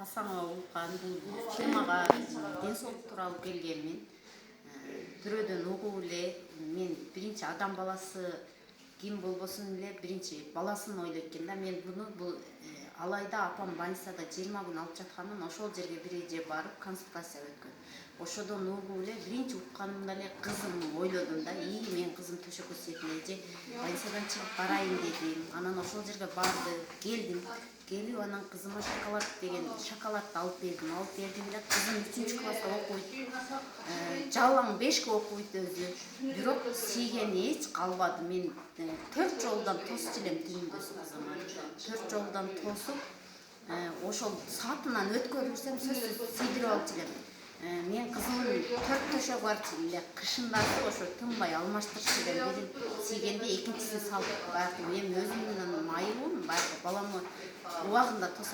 пасаңа уккан бул темага ден соолук тууралуу келгенмин. Бирөөдөн угуп эле мен биринчи адам баласы ким болбосун эле биринчи баласын ойлойт экен да. Мен бул алайда апам больницада 20 күн алып жатканын ошол жерге биринчи барып консультация өткөн. Ошодон угуп эле биринчи укканымда эле кызымды ойлодум да. Мен кызым төшөккө сиет эле же больницадан чыгып барайын дедим. Анан ошол жерге барды, келдим. Келип анан кызыма шоколадды алып бердим. Эле кызым 3 класста окуйт. Жалаң 5ке окуйт өзү. Бирок сийгени эч калбады. Мен 4 жолдон тосчу элем түнүндөс кызыма. 4 жолдон тосуп, ошол саатынан өткөрүлсөм сөзсүз сийдирип алчу элем. Мен кызымдын 4 төшөгү бар эле кышындагы ошо тынбай алмаштырчу элем. Бирин сийгенде экинчисин салып бардым. Эми өзүмдүн майыбым бар, баламы убагында тосо